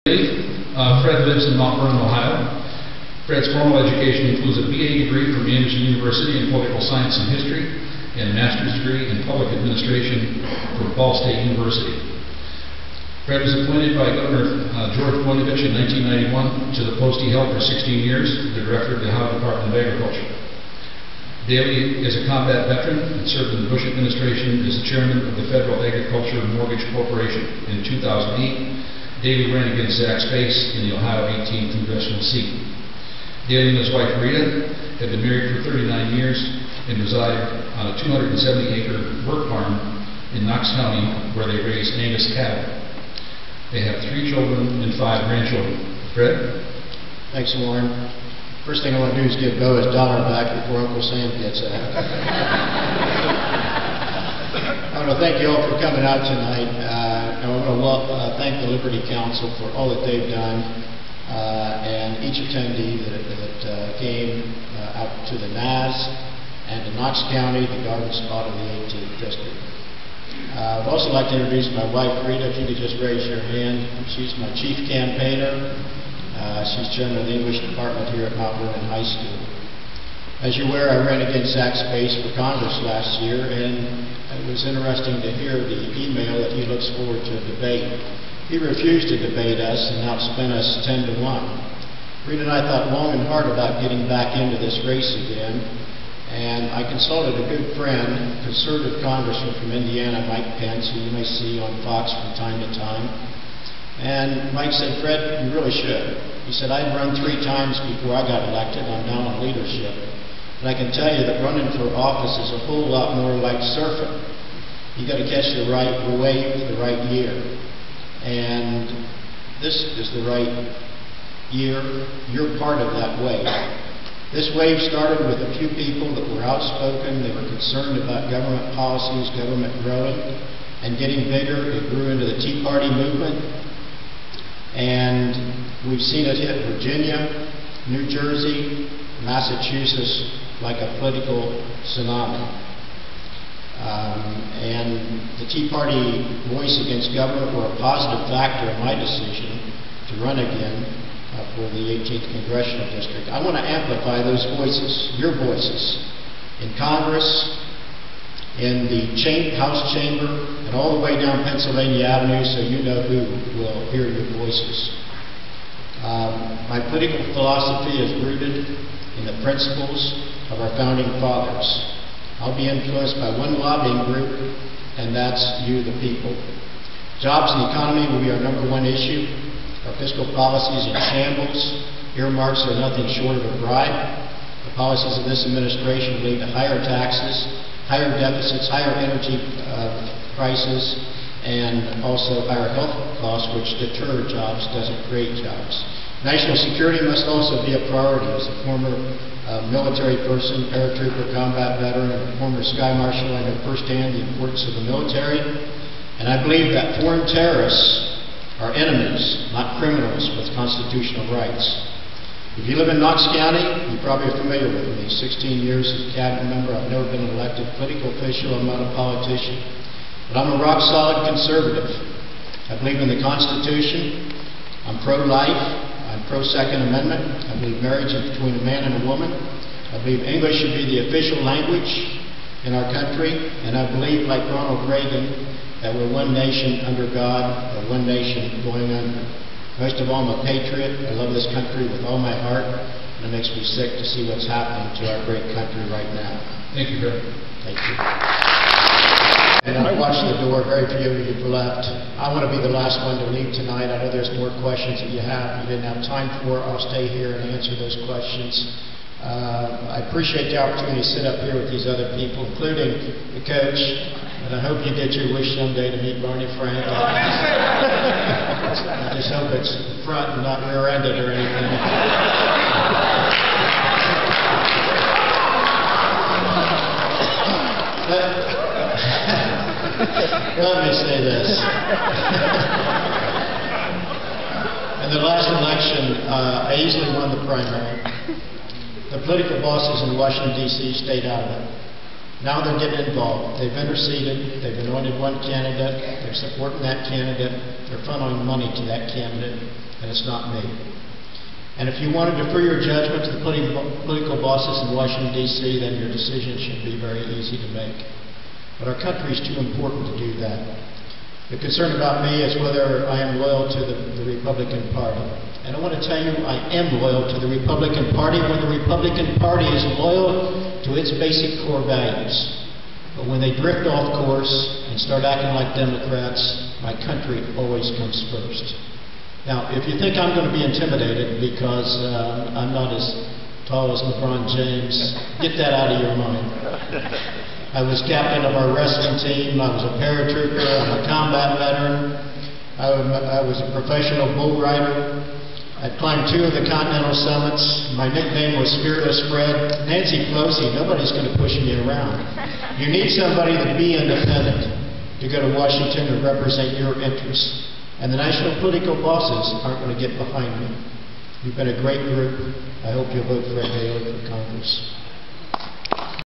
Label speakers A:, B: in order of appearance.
A: Fred lives in Mount Vernon, Ohio. Fred's formal education includes a BA degree from Anderson University in Political Science and History and a master's degree in Public Administration from Ball State University. Fred was appointed by Governor George Voinovich in 1991 to the post he held for 16 years, the Director of the Ohio Department of Agriculture. Dailey is a combat veteran and served in the Bush administration as the chairman of the Federal Agriculture Mortgage Corporation. In 2008, Dailey ran against Zach Space in the Ohio 18th Congressional seat. Dailey and his wife Rita have been married for 39 years and reside on a 270-acre work farm in Knox County where they raise Angus cattle. They have 3 children and 5 grandchildren. Fred?
B: Thanks, Warren. First thing I want to do is give Bo his dollar back before Uncle Sam gets out. I want to thank you all for coming out tonight. I want to thank the Liberty Council for all that they've done, and each attendee that came out to the NAS and to Knox County, the garden spot of the 18th District. I'd also like to introduce my wife, Rita. If you could just raise your hand. She's my chief campaigner. She's chairman of the English department here at Mount Vernon High School. As you're aware, I ran against Zach Space for Congress last year, and it was interesting to hear the email that he looks forward to a debate. He refused to debate us and outspent us 10-1. Rita and I thought long and hard about getting back into this race again, and I consulted a good friend, conservative congressman from Indiana, Mike Pence, who you may see on Fox from time to time. And Mike said, "Fred, you really should." He said, "I'd run 3 times before I got elected. I'm now on leadership. And I can tell you that running for office is a whole lot more like surfing. You got to catch the right wave the right year. And this is the right year. You're part of that wave." This wave started with a few people that were outspoken. They were concerned about government policies, government growing and getting bigger. It grew into the Tea Party movement. And we've seen it hit Virginia, New Jersey, Massachusetts like a political tsunami. And the Tea Party voice against government were a positive factor in my decision to run again for the 18th Congressional District. I want to amplify those voices, your voices, in Congress, in the House chamber, and all the way down Pennsylvania Avenue, so you know who will hear your voices. My political philosophy is rooted in the principles of our founding fathers. I'll be influenced by one lobbying group, and that's you, the people. Jobs and the economy will be our #1 issue. Our fiscal policies in shambles. Earmarks are nothing short of a bribe. The policies of this administration lead to higher taxes, higher deficits, higher energy prices, and also higher health costs, which deter jobs, doesn't create jobs. National security must also be a priority. As a former military person, paratrooper, combat veteran, and a former sky marshal, I know firsthand the importance of the military. And I believe that foreign terrorists are enemies, not criminals with constitutional rights. If you live in Knox County, you probably are familiar with me. 16 years as a cabinet member. I've never been an elected political official. I'm not a politician. But I'm a rock-solid conservative. I believe in the Constitution. I'm pro-life. I'm pro-Second Amendment. I believe marriage is between a man and a woman. I believe English should be the official language in our country. And I believe, like Ronald Reagan, that we're one nation under God, or one nation going under. Most of all, I'm a patriot. I love this country with all my heart, and it makes me sick to see what's happening to our great country right now.
A: Thank you, Fred.
B: Thank you. And I watched the door. Very few of you have left. I want to be the last one to leave tonight. I know there's more questions that you have you didn't have time for. I'll stay here and answer those questions. I appreciate the opportunity to sit up here with these other people, including the coach. And I hope you get your wish someday to meet Barney Frank. I just hope it's front and not rear-ended or anything. Let me say this. In the last election, I easily won the primary. The political bosses in Washington, D.C. stayed out of it. Now they're getting involved. They've interceded. They've anointed one candidate. They're supporting that candidate. They're funneling money to that candidate. and it's not me. And if you want to defer your judgment to the political bosses in Washington, D.C., then your decision should be very easy to make. But our country is too important to do that. The concern about me is whether I am loyal to the Republican Party. And I want to tell you, I am loyal to the Republican Party when the Republican Party is loyal to its basic core values. But when they drift off course and start acting like Democrats, my country always comes first. Now, if you think I'm going to be intimidated because I'm not as tall as LeBron James, get that out of your mind. I was captain of our wrestling team. I was a paratrooper. I'm a combat veteran. I was a professional bull rider. I climbed 2 of the Continental Summits. My nickname was Fearless Fred. Nancy Pelosi, nobody's going to push me around. You need somebody to be independent, to go to Washington and represent your interests. And the national political bosses aren't going to get behind me. You've been a great group. I hope you'll vote for Dailey for Congress.